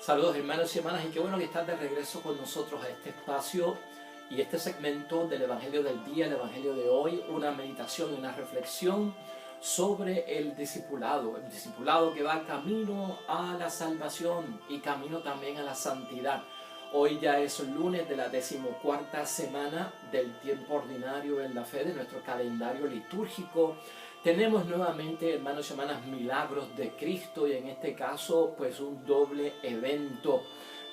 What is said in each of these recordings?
Saludos hermanos y hermanas, y qué bueno que estás de regreso con nosotros a este espacio y este segmento del Evangelio del día, el Evangelio de hoy, una meditación y una reflexión sobre el discipulado que va camino a la salvación y camino también a la santidad. Hoy ya es lunes de la 14ª semana del tiempo ordinario en la fe de nuestro calendario litúrgico. Tenemos nuevamente, hermanos y hermanas, milagros de Cristo, y en este caso pues un doble evento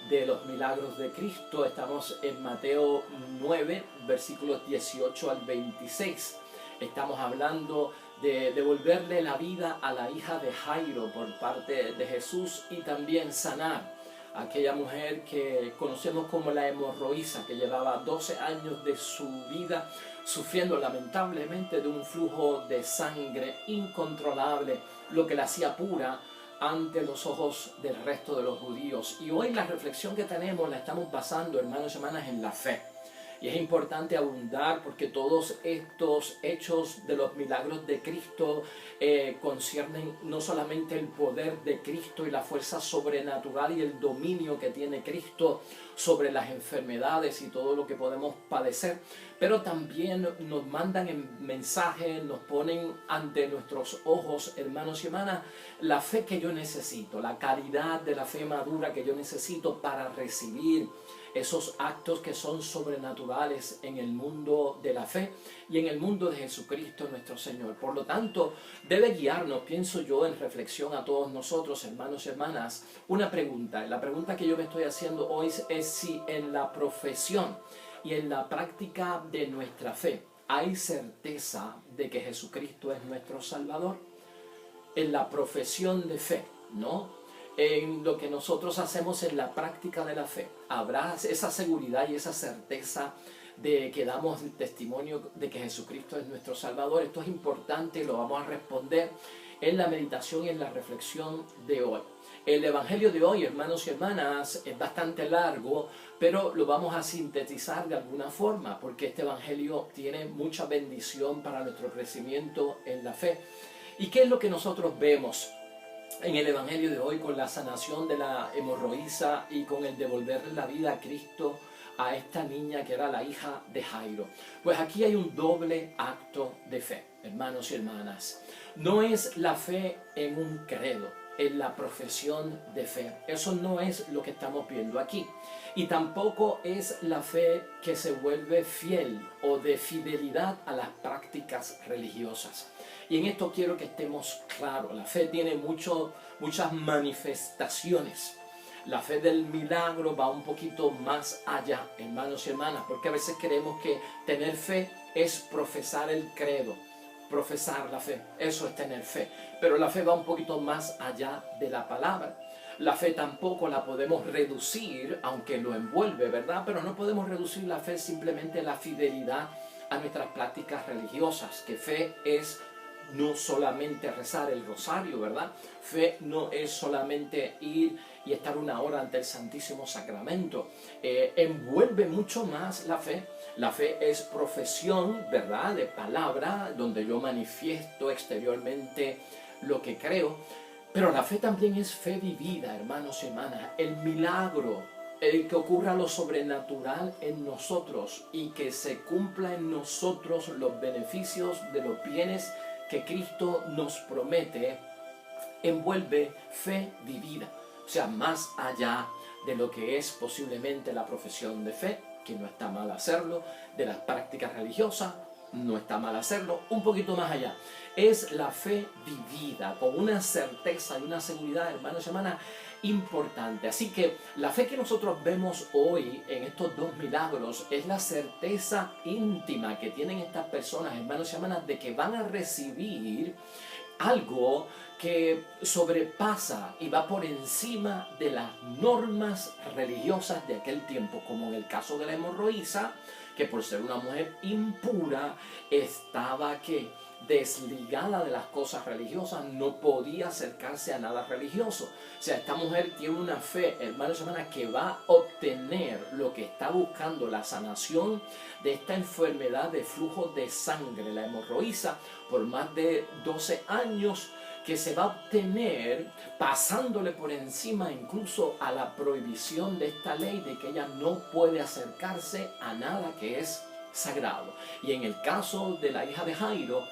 de los milagros de Cristo. Estamos en Mateo 9, versículos 18 al 26. Estamos hablando de devolverle la vida a la hija de Jairo por parte de Jesús, y también sanar a aquella mujer que conocemos como la hemorroísa, que llevaba 12 años de su vida sufriendo lamentablemente de un flujo de sangre incontrolable, lo que la hacía pura ante los ojos del resto de los judíos. Y hoy la reflexión que tenemos la estamos basando, hermanos y hermanas, en la fe. Y es importante abundar porque todos estos hechos de los milagros de Cristo conciernen no solamente el poder de Cristo y la fuerza sobrenatural y el dominio que tiene Cristo sobre las enfermedades y todo lo que podemos padecer, pero también nos mandan en mensaje, nos ponen ante nuestros ojos, hermanos y hermanas, la fe que yo necesito, la calidad de la fe madura que yo necesito para recibir esos actos que son sobrenaturales en el mundo de la fe y en el mundo de Jesucristo nuestro Señor. Por lo tanto, debe guiarnos, pienso yo, en reflexión a todos nosotros, hermanos y hermanas, una pregunta. La pregunta que yo me estoy haciendo hoy es si en la profesión y en la práctica de nuestra fe hay certeza de que Jesucristo es nuestro Salvador. En la profesión de fe, ¿no? En lo que nosotros hacemos en la práctica de la fe, habrá esa seguridad y esa certeza de que damos testimonio de que Jesucristo es nuestro Salvador. Esto es importante, lo vamos a responder en la meditación y en la reflexión de hoy. El Evangelio de hoy, hermanos y hermanas, es bastante largo, pero lo vamos a sintetizar de alguna forma, porque este Evangelio tiene mucha bendición para nuestro crecimiento en la fe. ¿Y qué es lo que nosotros vemos en el Evangelio de hoy con la sanación de la hemorroísa y con el devolverle la vida a Cristo a esta niña que era la hija de Jairo? Pues aquí hay un doble acto de fe, hermanos y hermanas. No es la fe en un credo, en la profesión de fe. Eso no es lo que estamos viendo aquí. Y tampoco es la fe que se vuelve fiel o de fidelidad a las prácticas religiosas. Y en esto quiero que estemos claros. La fe tiene muchas manifestaciones. La fe del milagro va un poquito más allá, hermanos y hermanas, porque a veces creemos que tener fe es profesar el credo, profesar la fe. Eso es tener fe. Pero la fe va un poquito más allá de la palabra. La fe tampoco la podemos reducir, aunque lo envuelve, ¿verdad? Pero no podemos reducir la fe simplemente a la fidelidad a nuestras prácticas religiosas, que fe es no solamente rezar el rosario, ¿verdad? Fe no es solamente ir y estar una hora ante el Santísimo Sacramento. Envuelve mucho más la fe. La fe es profesión, ¿verdad?, de palabra, donde yo manifiesto exteriormente lo que creo. Pero la fe también es fe vivida, hermanos y hermanas. El milagro, el que ocurra lo sobrenatural en nosotros y que se cumpla en nosotros los beneficios de los bienes que Cristo nos promete, envuelve fe vivida. O sea, más allá de lo que es posiblemente la profesión de fe, que no está mal hacerlo, de las prácticas religiosas, no está mal hacerlo, un poquito más allá. Es la fe vivida, con una certeza y una seguridad, hermanos y hermanas, importante. Así que la fe que nosotros vemos hoy en estos dos milagros es la certeza íntima que tienen estas personas, hermanos y hermanas, de que van a recibir algo que sobrepasa y va por encima de las normas religiosas de aquel tiempo, como en el caso de la hemorroísa, que por ser una mujer impura estaba desligada de las cosas religiosas, no podía acercarse a nada religioso. O sea, esta mujer tiene una fe, hermanos y hermanas, que va a obtener lo que está buscando, la sanación de esta enfermedad de flujo de sangre, la hemorroísa, por más de 12 años que se va a obtener pasándole por encima incluso a la prohibición de esta ley de que ella no puede acercarse a nada que es sagrado. Y en el caso de la hija de Jairo,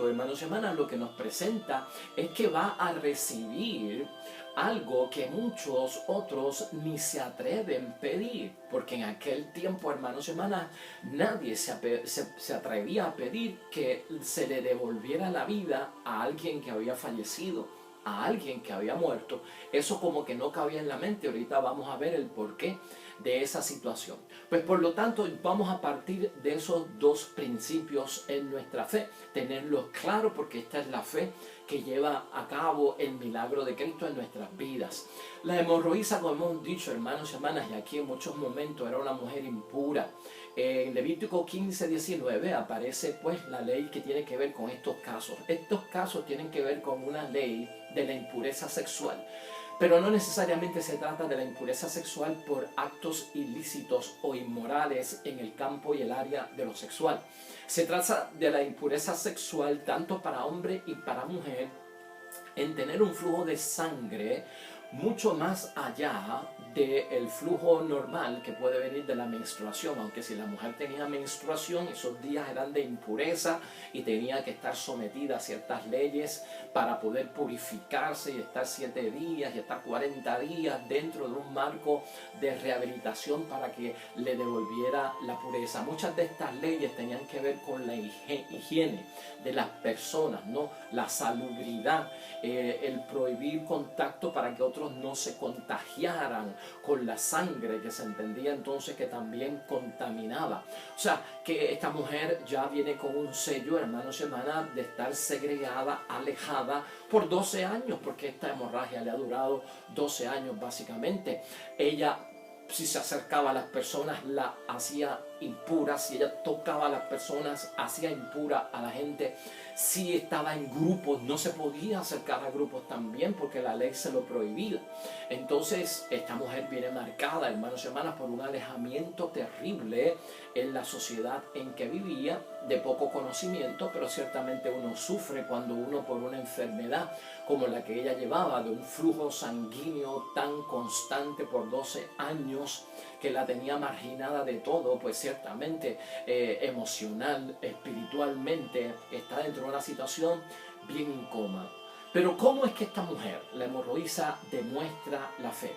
hermanos y hermanas, lo que nos presenta es que va a recibir algo que muchos otros ni se atreven a pedir, porque en aquel tiempo, hermanos y hermanas, nadie se atrevía a pedir que se le devolviera la vida a alguien que había fallecido, a alguien que había muerto. Eso como que no cabía en la mente. Ahorita vamos a ver el porqué de esa situación. Pues por lo tanto vamos a partir de esos dos principios en nuestra fe, tenerlos claros, porque esta es la fe que lleva a cabo el milagro de Cristo en nuestras vidas. La hemorroísa, como hemos dicho, hermanos y hermanas, y aquí en muchos momentos era una mujer impura. En Levítico 15:19 aparece pues la ley que tiene que ver con estos casos. Estos casos tienen que ver con una ley de la impureza sexual. Pero no necesariamente se trata de la impureza sexual por actos ilícitos o inmorales en el campo y el área de lo sexual. Se trata de la impureza sexual tanto para hombre y para mujer en tener un flujo de sangre mucho más allá del flujo normal que puede venir de la menstruación, aunque si la mujer tenía menstruación, esos días eran de impureza y tenía que estar sometida a ciertas leyes para poder purificarse y estar 7 días y estar 40 días dentro de un marco de rehabilitación para que le devolviera la pureza. Muchas de estas leyes tenían que ver con la higiene de las personas, ¿no? La salubridad, el prohibir contacto para que otros no se contagiaran con la sangre, que se entendía entonces que también contaminaba. O sea, que esta mujer ya viene con un sello, hermanos y hermanas, de estar segregada, alejada por 12 años, porque esta hemorragia le ha durado 12 años básicamente. Ella, si se acercaba a las personas, la hacía impura. Si ella tocaba a las personas, hacía impura a la gente. Si estaba en grupos, no se podía acercar a grupos también, porque la ley se lo prohibía. Entonces esta mujer viene marcada, hermanos y hermanas, por un alejamiento terrible en la sociedad en que vivía, de poco conocimiento, pero ciertamente uno sufre cuando uno, por una enfermedad como la que ella llevaba, de un flujo sanguíneo tan constante por 12 años, que la tenía marginada de todo, pues ciertamente emocional, espiritualmente, está dentro de una situación bien incómoda. Pero ¿cómo es que esta mujer, la hemorroísa, demuestra la fe?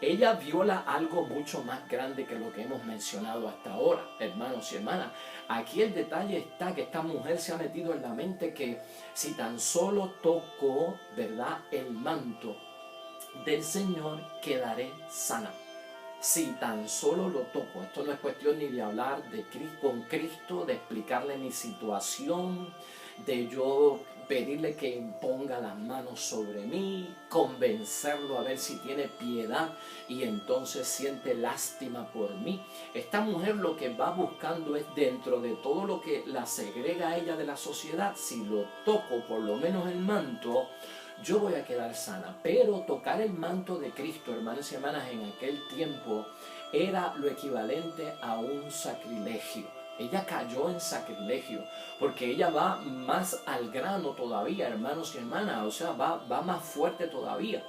Ella viola algo mucho más grande que lo que hemos mencionado hasta ahora, hermanos y hermanas. Aquí el detalle está que esta mujer se ha metido en la mente que si tan solo toco, ¿verdad?, el manto del Señor, quedaré sana. Si tan solo lo toco. Esto no es cuestión ni de hablar con Cristo, de explicarle mi situación, de yo pedirle que imponga las manos sobre mí, convencerlo a ver si tiene piedad y entonces siente lástima por mí. Esta mujer lo que va buscando es, dentro de todo lo que la segrega a ella de la sociedad, si lo toco, por lo menos el manto, yo voy a quedar sana. Pero tocar el manto de Cristo, hermanos y hermanas, en aquel tiempo era lo equivalente a un sacrilegio. Ella cayó en sacrilegio, porque ella va más al grano todavía, hermanos y hermanas, o sea, va más fuerte todavía.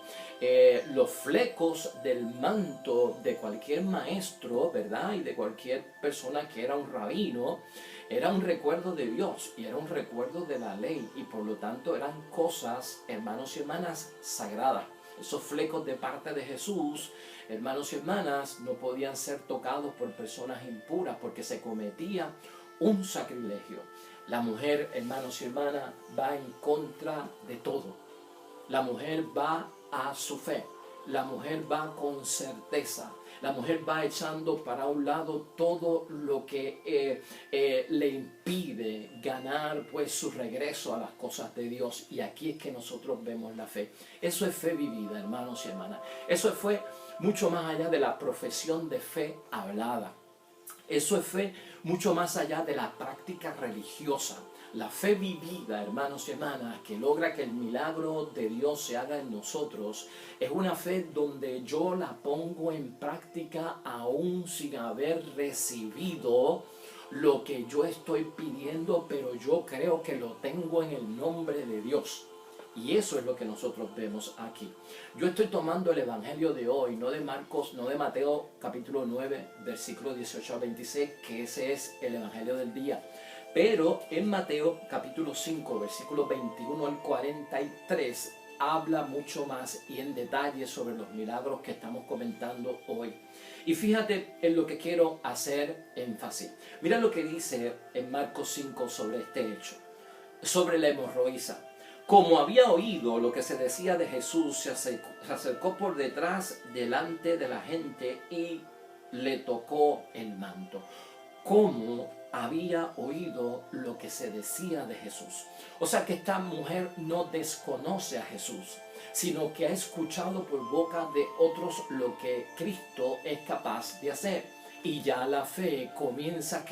Los flecos del manto de cualquier maestro, ¿verdad?, y de cualquier persona que era un rabino, era un recuerdo de Dios y era un recuerdo de la ley, y por lo tanto eran cosas, hermanos y hermanas, sagradas. Esos flecos de parte de Jesús, hermanos y hermanas, no podían ser tocados por personas impuras, porque se cometía un sacrilegio. La mujer, hermanos y hermanas, va en contra de todo. La mujer va a su fe. La mujer va con certeza. La mujer va echando para un lado todo lo que le impide ganar pues su regreso a las cosas de Dios. Y aquí es que nosotros vemos la fe. Eso es fe vivida, hermanos y hermanas. Eso fue mucho más allá de la profesión de fe hablada. Eso es fe mucho más allá de la práctica religiosa. La fe vivida, hermanos y hermanas, que logra que el milagro de Dios se haga en nosotros, es una fe donde yo la pongo en práctica aún sin haber recibido lo que yo estoy pidiendo, pero yo creo que lo tengo en el nombre de Dios. Y eso es lo que nosotros vemos aquí. Yo estoy tomando el evangelio de hoy, no de Marcos, no de Mateo capítulo 9, versículos 18 a 26, que ese es el evangelio del día. Pero en Mateo capítulo 5, versículos 21 al 43, habla mucho más y en detalle sobre los milagros que estamos comentando hoy. Y fíjate en lo que quiero hacer énfasis. Mira lo que dice en Marcos 5 sobre este hecho, sobre la hemorroísa. Como había oído lo que se decía de Jesús, se acercó por detrás delante de la gente y le tocó el manto. Como había oído lo que se decía de Jesús. O sea que esta mujer no desconoce a Jesús, sino que ha escuchado por boca de otros lo que Cristo es capaz de hacer. Y ya la fe comienza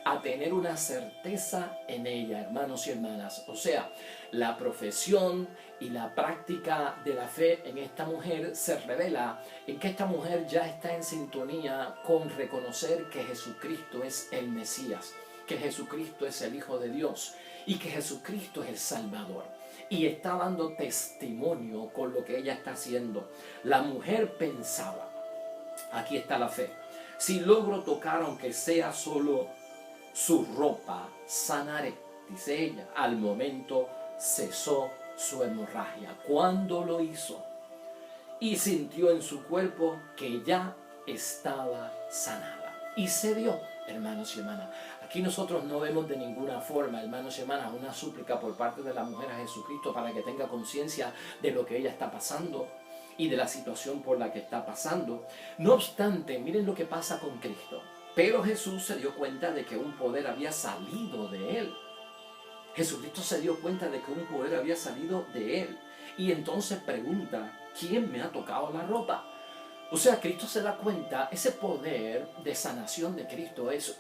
a tener una certeza en ella, hermanos y hermanas. O sea, la profesión y la práctica de la fe en esta mujer se revela en que esta mujer ya está en sintonía con reconocer que Jesucristo es el Mesías, que Jesucristo es el Hijo de Dios y que Jesucristo es el Salvador. Y está dando testimonio con lo que ella está haciendo. La mujer pensaba, aquí está la fe, si logro tocar aunque sea solo su ropa, sanaré, dice ella. Al momento cesó su hemorragia. ¿Cuándo lo hizo? Y sintió en su cuerpo que ya estaba sanada. Y se dio, hermanos y hermanas. Aquí nosotros no vemos de ninguna forma, hermanos y hermanas, una súplica por parte de la mujer a Jesucristo para que tenga conciencia de lo que ella está pasando y de la situación por la que está pasando. No obstante, miren lo que pasa con Cristo. Pero Jesús se dio cuenta de que un poder había salido de él. Jesucristo se dio cuenta de que un poder había salido de él. Y entonces pregunta, ¿quién me ha tocado la ropa? O sea, Cristo se da cuenta, ese poder de sanación de Cristo es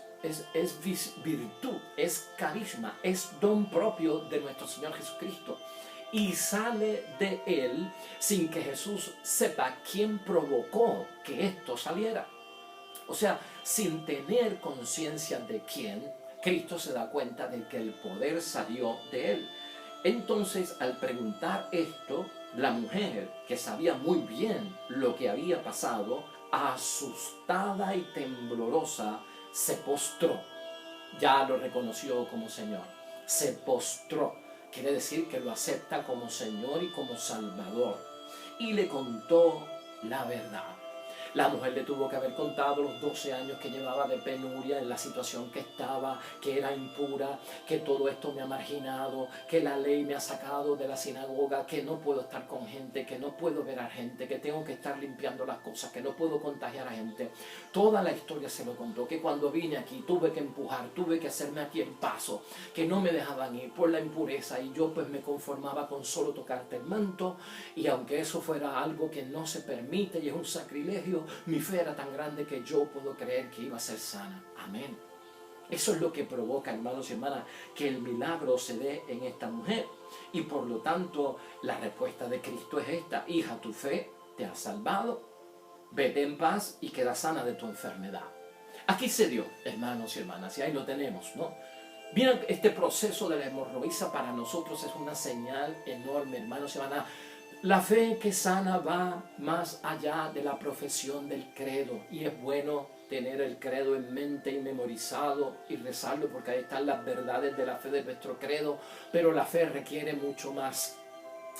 virtud, es carisma, es don propio de nuestro Señor Jesucristo. Y sale de él sin que Jesús sepa quién provocó que esto saliera. O sea, sin tener conciencia de quién, Cristo se da cuenta de que el poder salió de él. Entonces, al preguntar esto, la mujer, que sabía muy bien lo que había pasado, asustada y temblorosa, se postró. Ya lo reconoció como Señor. Se postró. Quiere decir que lo acepta como Señor y como Salvador. Y le contó la verdad. La mujer le tuvo que haber contado los 12 años que llevaba de penuria, en la situación que estaba, que era impura, que todo esto me ha marginado, que la ley me ha sacado de la sinagoga, que no puedo estar con gente, que no puedo ver a gente, que tengo que estar limpiando las cosas, que no puedo contagiar a gente. Toda la historia se lo contó, que cuando vine aquí tuve que empujar, tuve que hacerme aquí el paso, que no me dejaban ir por la impureza y yo pues me conformaba con solo tocarte el manto, y aunque eso fuera algo que no se permite y es un sacrilegio, mi fe era tan grande que yo puedo creer que iba a ser sana. Amén. Eso es lo que provoca, hermanos y hermanas, que el milagro se dé en esta mujer. Y por lo tanto, la respuesta de Cristo es esta: hija, tu fe te ha salvado, vete en paz y queda sana de tu enfermedad. Aquí se dio, hermanos y hermanas, y ahí lo tenemos, ¿no? Miren, este proceso de la hemorroísa para nosotros es una señal enorme, hermanos y hermanas. La fe que sana va más allá de la profesión del credo, y es bueno tener el credo en mente y memorizado y rezarlo, porque ahí están las verdades de la fe de nuestro credo, pero la fe requiere mucho más.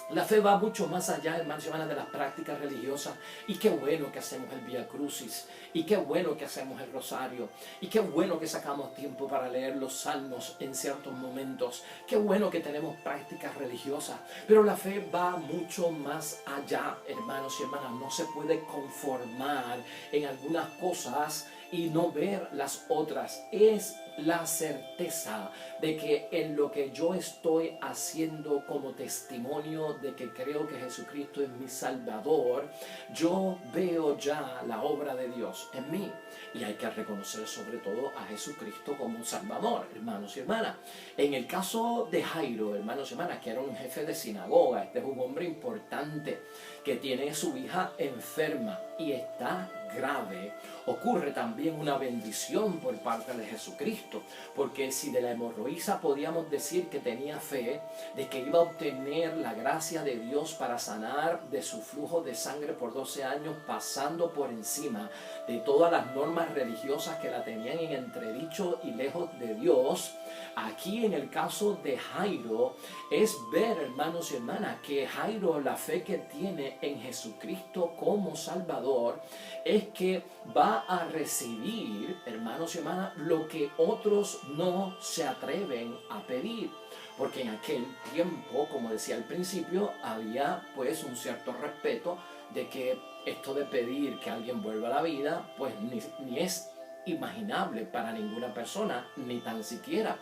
La fe va mucho más allá, hermanos y hermanas, de las prácticas religiosas. Y qué bueno que hacemos el Vía Crucis, y qué bueno que hacemos el rosario, y qué bueno que sacamos tiempo para leer los salmos en ciertos momentos. Qué bueno que tenemos prácticas religiosas, pero la fe va mucho más allá, hermanos y hermanas. No se puede conformar en algunas cosas y no ver las otras. Es la certeza de que en lo que yo estoy haciendo como testimonio de que creo que Jesucristo es mi Salvador, yo veo ya la obra de Dios en mí. Y hay que reconocer sobre todo a Jesucristo como Salvador, hermanos y hermanas. En el caso de Jairo, hermanos y hermanas, que era un jefe de sinagoga, este es un hombre importante que tiene a su hija enferma y está grave, ocurre también una bendición por parte de Jesucristo, porque si de la hemorroísa podíamos decir que tenía fe de que iba a obtener la gracia de Dios para sanar de su flujo de sangre por 12 años, pasando por encima de todas las normas religiosas que la tenían en entredicho y lejos de Dios, aquí en el caso de Jairo es ver, hermanos y hermanas, que Jairo, la fe que tiene en Jesucristo como Salvador, es que va a recibir, hermanos y hermanas, lo que otros no se atreven a pedir. Porque en aquel tiempo, como decía al principio, había pues un cierto respeto de que esto de pedir que alguien vuelva a la vida, pues ni es imaginable para ninguna persona, ni tan siquiera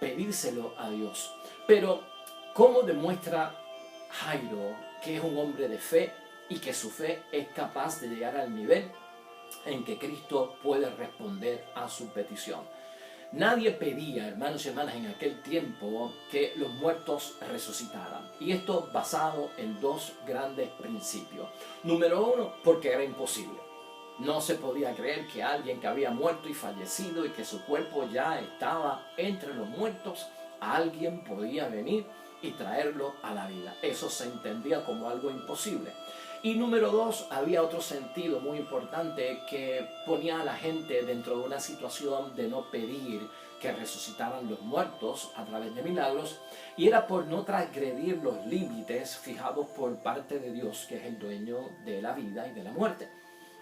pedírselo a Dios. Pero, ¿cómo demuestra Jairo que es un hombre de fe y que su fe es capaz de llegar al nivel en que Cristo puede responder a su petición? Nadie pedía, hermanos y hermanas, en aquel tiempo que los muertos resucitaran. Y esto basado en dos grandes principios. Número uno, porque era imposible. No se podía creer que alguien que había muerto y fallecido y que su cuerpo ya estaba entre los muertos, alguien podía venir y traerlo a la vida. Eso se entendía como algo imposible. Y número dos, había otro sentido muy importante que ponía a la gente dentro de una situación de no pedir que resucitaran los muertos a través de milagros, y era por no transgredir los límites fijados por parte de Dios, que es el dueño de la vida y de la muerte.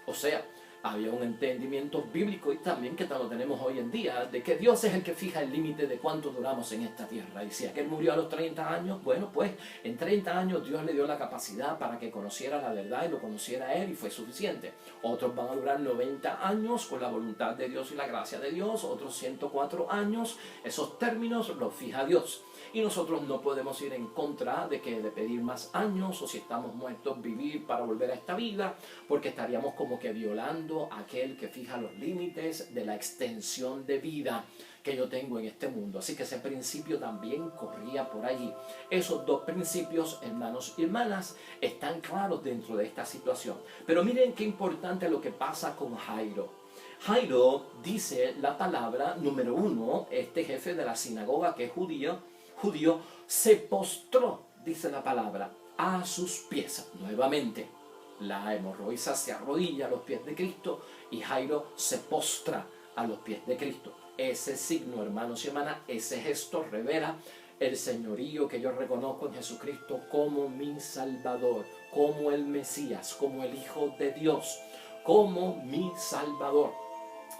O sea, había un entendimiento bíblico y también que lo tenemos hoy en día, de que Dios es el que fija el límite de cuánto duramos en esta tierra. Y si aquel murió a los 30 años, bueno, pues en 30 años Dios le dio la capacidad para que conociera la verdad y lo conociera a él y fue suficiente. Otros van a durar 90 años con la voluntad de Dios y la gracia de Dios, otros 104 años, esos términos los fija Dios. Y nosotros no podemos ir en contra de pedir más años, o si estamos muertos, vivir para volver a esta vida, porque estaríamos como que violando a aquel que fija los límites de la extensión de vida que yo tengo en este mundo. Así que ese principio también corría por allí. Esos dos principios, hermanos y hermanas, están claros dentro de esta situación. Pero miren qué importante lo que pasa con Jairo. Jairo dice la palabra, número uno, este jefe de la sinagoga que es judío, se postró, dice la palabra, a sus pies. Nuevamente, la hemorroísa se arrodilla a los pies de Cristo y Jairo se postra a los pies de Cristo. Ese signo, hermanos y hermanas, ese gesto revela el señorío que yo reconozco en Jesucristo como mi Salvador, como el Mesías, como el Hijo de Dios, como mi Salvador.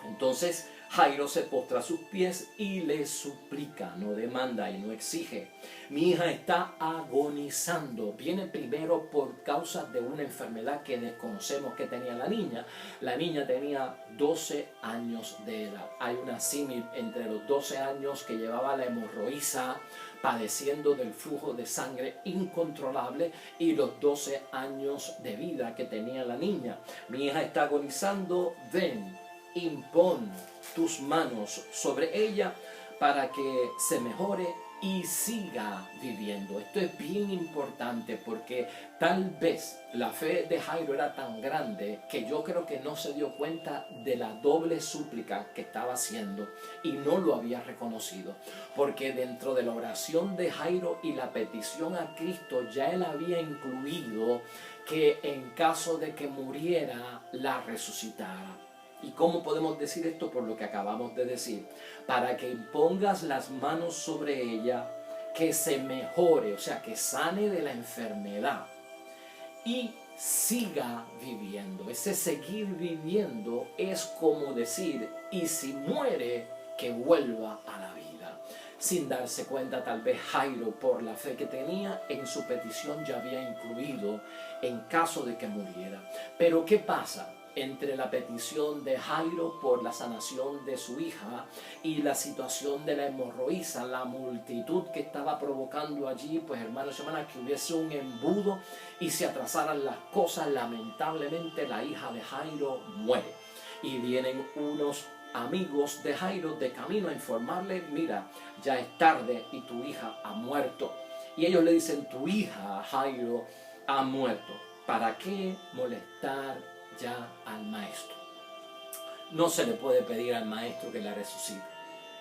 Entonces Jairo se postra a sus pies y le suplica, no demanda y no exige. Mi hija está agonizando. Viene primero por causa de una enfermedad que desconocemos que tenía la niña. La niña tenía 12 años de edad. Hay una símil entre los 12 años que llevaba la hemorroísa padeciendo del flujo de sangre incontrolable y los 12 años de vida que tenía la niña. Mi hija está agonizando, ven, impón tus manos sobre ella para que se mejore y siga viviendo. Esto es bien importante porque tal vez la fe de Jairo era tan grande que yo creo que no se dio cuenta de la doble súplica que estaba haciendo y no lo había reconocido, porque dentro de la oración de Jairo y la petición a Cristo ya él había incluido que en caso de que muriera la resucitara. ¿Y cómo podemos decir esto? Por lo que acabamos de decir. Para que pongas las manos sobre ella, que se mejore, o sea, que sane de la enfermedad y siga viviendo. Ese seguir viviendo es como decir, y si muere, que vuelva a la vida. Sin darse cuenta, tal vez Jairo, por la fe que tenía, en su petición ya había incluido en caso de que muriera. Pero ¿qué pasa? Entre la petición de Jairo por la sanación de su hija y la situación de la hemorroísa, la multitud que estaba provocando allí, pues hermanos y hermanas, que hubiese un embudo y se atrasaran las cosas, lamentablemente la hija de Jairo muere. Y vienen unos amigos de Jairo de camino a informarle, mira, ya es tarde y tu hija ha muerto. Y ellos le dicen, tu hija, Jairo, ha muerto. ¿Para qué molestar ya al maestro? no se le puede pedir al maestro que la resucite.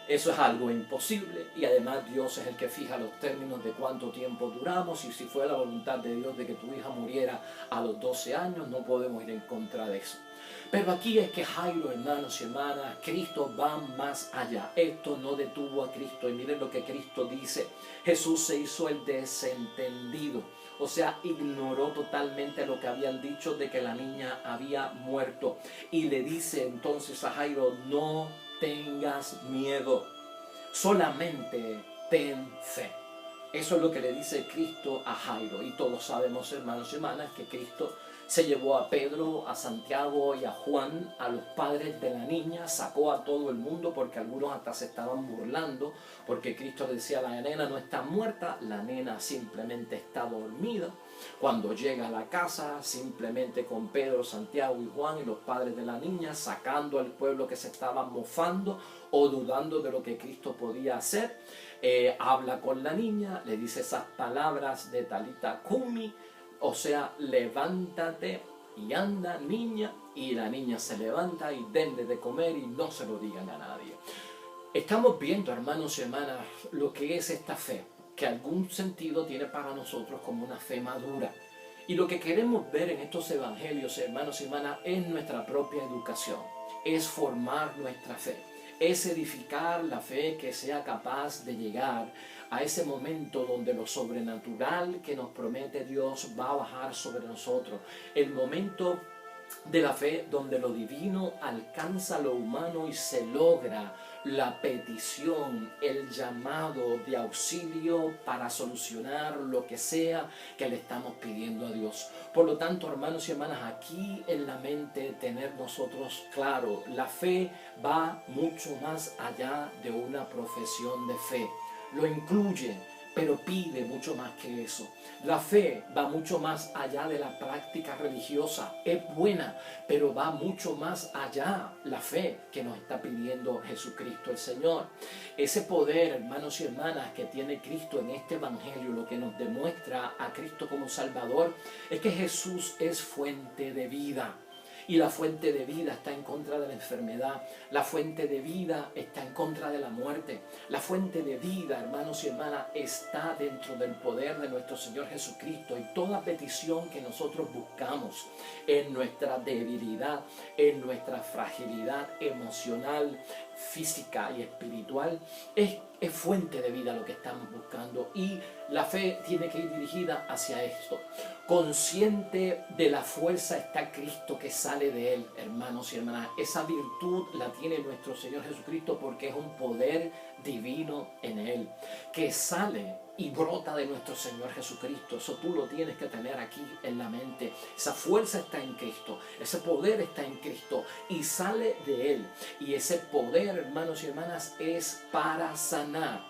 Eso es algo imposible y además Dios es el que fija los términos de cuánto tiempo duramos y si fue la voluntad de Dios de que tu hija muriera a los 12 años, no podemos ir en contra de eso. Pero aquí es que Jairo, hermanos y hermanas, Cristo va más allá. Esto no detuvo a Cristo y miren lo que Cristo dice. Jesús se hizo el desentendido, o sea, ignoró totalmente lo que habían dicho de que la niña había muerto y le dice entonces a Jairo, no tengas miedo, solamente ten fe. Eso es lo que le dice Cristo a Jairo. Y todos sabemos, hermanos y hermanas, que Cristo se llevó a Pedro, a Santiago y a Juan, a los padres de la niña, sacó a todo el mundo porque algunos hasta se estaban burlando, porque Cristo le decía, la nena no está muerta, la nena simplemente está dormida. Cuando llega a la casa, simplemente con Pedro, Santiago y Juan y los padres de la niña, sacando al pueblo que se estaba mofando o dudando de lo que Cristo podía hacer, habla con la niña, le dice esas palabras de Talita Kumi, o sea, levántate y anda, niña, y la niña se levanta y denle de comer y no se lo digan a nadie. Estamos viendo, hermanos y hermanas, lo que es esta fe, que algún sentido tiene para nosotros como una fe madura. Y lo que queremos ver en estos evangelios, hermanos y hermanas, es nuestra propia educación, es formar nuestra fe, es edificar la fe que sea capaz de llegar a ese momento donde lo sobrenatural que nos promete Dios va a bajar sobre nosotros. El momento de la fe donde lo divino alcanza lo humano y se logra la petición, el llamado de auxilio para solucionar lo que sea que le estamos pidiendo a Dios. Por lo tanto, hermanos y hermanas, aquí en la mente tener nosotros claro, la fe va mucho más allá de una profesión de fe. Lo incluye, pero pide mucho más que eso. La fe va mucho más allá de la práctica religiosa. Es buena, pero va mucho más allá la fe que nos está pidiendo Jesucristo el Señor. Ese poder, hermanos y hermanas, que tiene Cristo en este evangelio, lo que nos demuestra a Cristo como Salvador, es que Jesús es fuente de vida. Y la fuente de vida está en contra de la enfermedad. La fuente de vida está en contra de la muerte. La fuente de vida, hermanos y hermanas, está dentro del poder de nuestro Señor Jesucristo. Y toda petición que nosotros buscamos en nuestra debilidad, en nuestra fragilidad emocional, física y espiritual, es fuente de vida lo que estamos buscando. Y la fe tiene que ir dirigida hacia esto. Consciente de la fuerza está Cristo que sale de Él, hermanos y hermanas. Esa virtud la tiene nuestro Señor Jesucristo porque es un poder divino en Él, que sale y brota de nuestro Señor Jesucristo. Eso tú lo tienes que tener aquí en la mente. Esa fuerza está en Cristo, ese poder está en Cristo y sale de Él. Y ese poder, hermanos y hermanas, es para sanar,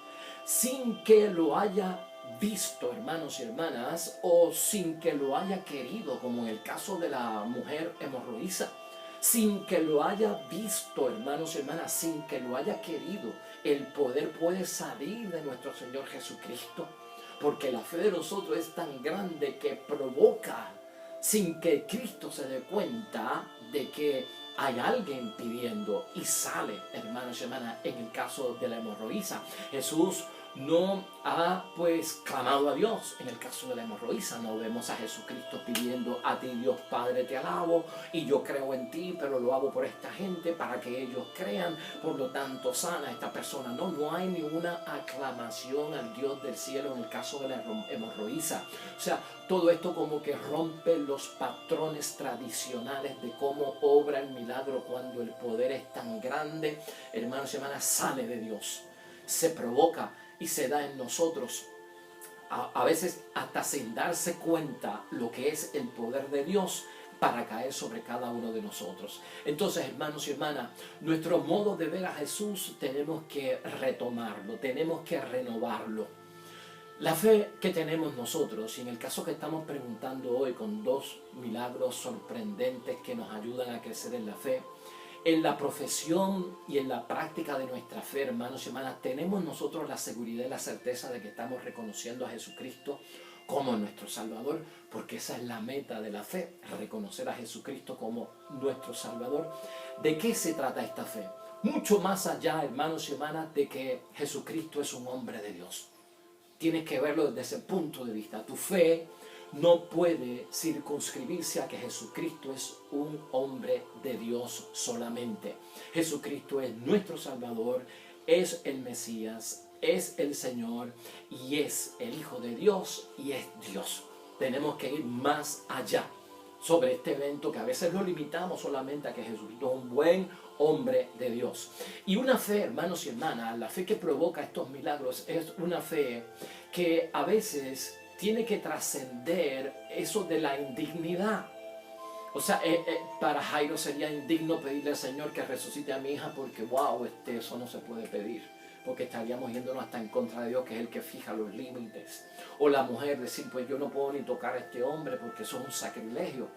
sin que lo haya visto, hermanos y hermanas, o sin que lo haya querido, como en el caso de la mujer hemorroísa. Sin que lo haya visto, hermanos y hermanas, sin que lo haya querido, el poder puede salir de nuestro Señor Jesucristo, porque la fe de nosotros es tan grande que provoca, sin que Cristo se dé cuenta de que hay alguien pidiendo, y sale, hermanos y hermanas, en el caso de la hemorroísa. Jesús no ha clamado a Dios. En el caso de la hemorroísa no vemos a Jesucristo pidiendo, a ti Dios Padre te alabo y yo creo en ti, pero lo hago por esta gente para que ellos crean, por lo tanto sana a esta persona. No hay ninguna aclamación al Dios del cielo en el caso de la hemorroísa. O sea, todo esto como que rompe los patrones tradicionales de cómo obra el milagro cuando el poder es tan grande. Hermanos y hermanas, sale de Dios, se provoca y se da en nosotros, a veces hasta sin darse cuenta lo que es el poder de Dios para caer sobre cada uno de nosotros. Entonces, hermanos y hermanas, nuestro modo de ver a Jesús tenemos que retomarlo, tenemos que renovarlo. La fe que tenemos nosotros, y en el caso que estamos preguntando hoy con dos milagros sorprendentes que nos ayudan a crecer en la fe, en la profesión y en la práctica de nuestra fe, hermanos y hermanas, tenemos nosotros la seguridad y la certeza de que estamos reconociendo a Jesucristo como nuestro Salvador, porque esa es la meta de la fe, reconocer a Jesucristo como nuestro Salvador. ¿De qué se trata esta fe? Mucho más allá, hermanos y hermanas, de que Jesucristo es un hombre de Dios. Tienes que verlo desde ese punto de vista. Tu fe no puede circunscribirse a que Jesucristo es un hombre de Dios solamente. Jesucristo es nuestro Salvador, es el Mesías, es el Señor y es el Hijo de Dios y es Dios. Tenemos que ir más allá sobre este evento que a veces lo limitamos solamente a que Jesucristo es un buen hombre de Dios. Y una fe, hermanos y hermanas, la fe que provoca estos milagros es una fe que a veces tiene que trascender eso de la indignidad. O sea, para Jairo sería indigno pedirle al Señor que resucite a mi hija porque, wow, eso no se puede pedir. Porque estaríamos yéndonos hasta en contra de Dios, que es el que fija los límites. O la mujer decir, pues yo no puedo ni tocar a este hombre porque eso es un sacrilegio.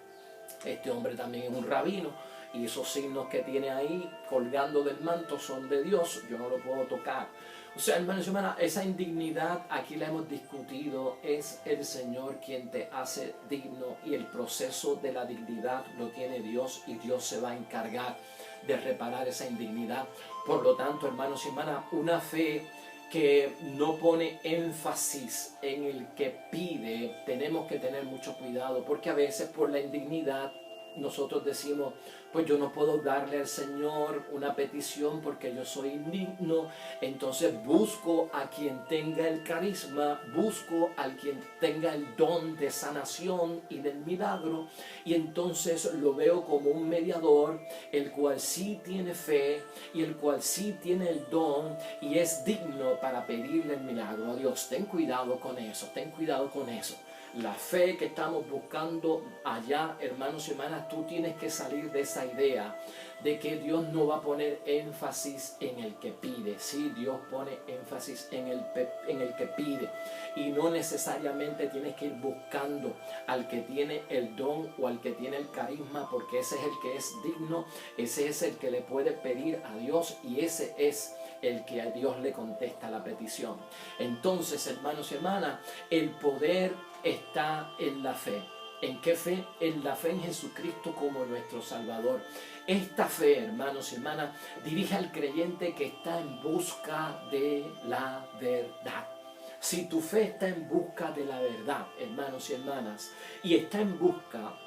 Este hombre también es un rabino y esos signos que tiene ahí colgando del manto son de Dios, yo no lo puedo tocar. O sea, hermanos y hermanas, esa indignidad aquí la hemos discutido, es el Señor quien te hace digno y el proceso de la dignidad lo tiene Dios y Dios se va a encargar de reparar esa indignidad. Por lo tanto, hermanos y hermanas, una fe que no pone énfasis en el que pide, tenemos que tener mucho cuidado, porque a veces por la indignidad nosotros decimos, pues yo no puedo darle al Señor una petición porque yo soy indigno, entonces busco a quien tenga el carisma, busco a quien tenga el don de sanación y del milagro, y entonces lo veo como un mediador, el cual sí tiene fe y el cual sí tiene el don y es digno para pedirle el milagro a Dios. Ten cuidado con eso, ten cuidado con eso. La fe que estamos buscando allá, hermanos y hermanas, tú tienes que salir de esa idea de que Dios no va a poner énfasis en el que pide. Sí, Dios pone énfasis en el que pide. Y no necesariamente tienes que ir buscando al que tiene el don o al que tiene el carisma, porque ese es el que es digno, ese es el que le puede pedir a Dios y ese es el que a Dios le contesta la petición. Entonces, hermanos y hermanas, el poder está en la fe. ¿En qué fe? En la fe en Jesucristo como nuestro Salvador. Esta fe, hermanos y hermanas, dirige al creyente que está en busca de la verdad. Si tu fe está en busca de la verdad, hermanos y hermanas, y está en busca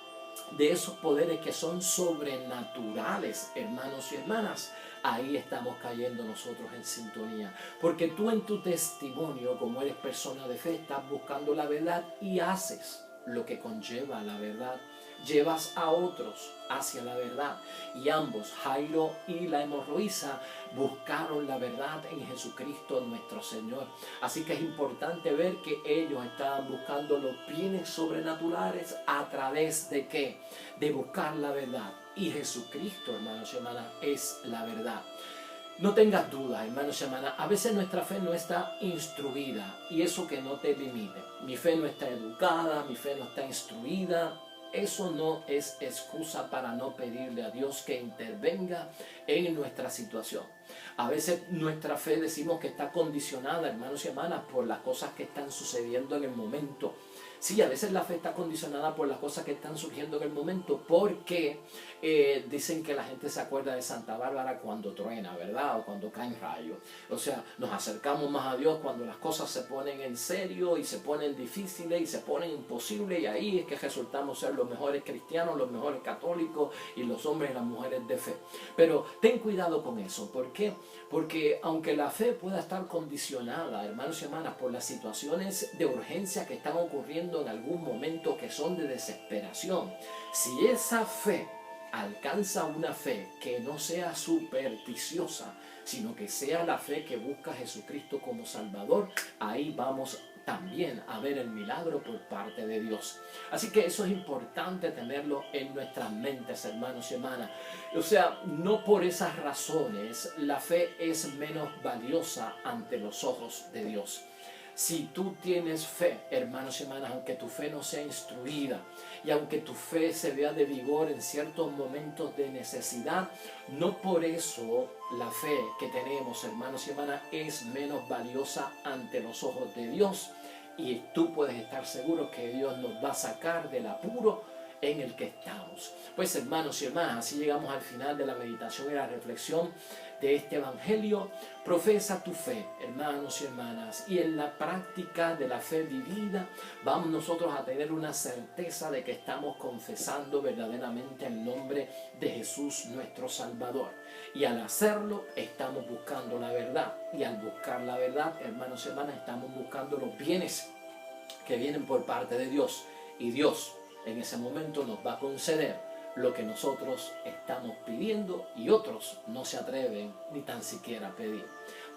de esos poderes que son sobrenaturales, hermanos y hermanas, ahí estamos cayendo nosotros en sintonía. Porque tú en tu testimonio, como eres persona de fe, estás buscando la verdad y haces lo que conlleva la verdad. Llevas a otros hacia la verdad. Y ambos, Jairo y la hemorroísa, buscaron la verdad en Jesucristo nuestro Señor. Así que es importante ver que ellos estaban buscando los bienes sobrenaturales a través de ¿qué? De buscar la verdad. Y Jesucristo, hermanos y hermanas, es la verdad. No tengas dudas, hermanos y hermanas, a veces nuestra fe no está instruida y eso que no te limite. Mi fe no está educada, mi fe no está instruida. Eso no es excusa para no pedirle a Dios que intervenga en nuestra situación. A veces nuestra fe decimos que está condicionada, hermanos y hermanas, por las cosas que están sucediendo en el momento. Sí, a veces la fe está condicionada por las cosas que están surgiendo en el momento, porque dicen que la gente se acuerda de Santa Bárbara cuando truena, ¿verdad? O cuando caen rayos. O sea, nos acercamos más a Dios cuando las cosas se ponen en serio y se ponen difíciles y se ponen imposibles, y ahí es que resultamos ser los mejores cristianos, los mejores católicos y los hombres y las mujeres de fe. Pero ten cuidado con eso. ¿Por qué? Porque aunque la fe pueda estar condicionada, hermanos y hermanas, por las situaciones de urgencia que están ocurriendo en algún momento, que son de desesperación, si esa fe alcanza una fe que no sea supersticiosa, sino que sea la fe que busca a Jesucristo como Salvador, ahí vamos también a ver el milagro por parte de Dios. Así que eso es importante tenerlo en nuestras mentes, hermanos y hermanas. O sea, no por esas razones la fe es menos valiosa ante los ojos de Dios. Si tú tienes fe, hermanos y hermanas, aunque tu fe no sea instruida y aunque tu fe se vea de vigor en ciertos momentos de necesidad, no por eso la fe que tenemos, hermanos y hermanas, es menos valiosa ante los ojos de Dios. Y tú puedes estar seguro que Dios nos va a sacar del apuro en el que estamos. Pues hermanos y hermanas, así llegamos al final de la meditación y la reflexión de este evangelio. Profesa tu fe, hermanos y hermanas, y en la práctica de la fe vivida vamos nosotros a tener una certeza de que estamos confesando verdaderamente el nombre de Jesús nuestro Salvador, y al hacerlo estamos buscando la verdad, y al buscar la verdad, hermanos y hermanas, estamos buscando los bienes que vienen por parte de Dios, y Dios en ese momento nos va a conceder lo que nosotros estamos pidiendo y otros no se atreven ni tan siquiera a pedir.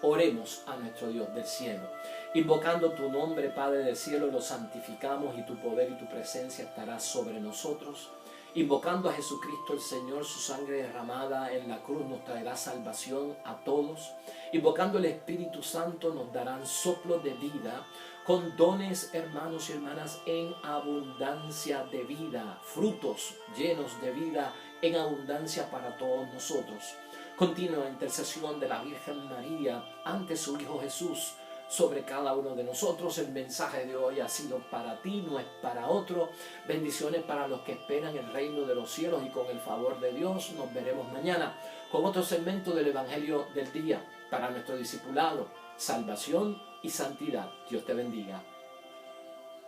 Oremos a nuestro Dios del cielo. Invocando tu nombre, Padre del cielo, lo santificamos y tu poder y tu presencia estará sobre nosotros. Invocando a Jesucristo el Señor, su sangre derramada en la cruz nos traerá salvación a todos. Invocando el Espíritu Santo nos darán soplos de vida, con dones, hermanos y hermanas, en abundancia de vida, frutos llenos de vida en abundancia para todos nosotros. Continua intercesión de la Virgen María ante su Hijo Jesús sobre cada uno de nosotros. El mensaje de hoy ha sido para ti, no es para otro. Bendiciones para los que esperan el reino de los cielos, y con el favor de Dios nos veremos mañana con otro segmento del Evangelio del día para nuestro discipulado, salvación y santidad. Dios te bendiga.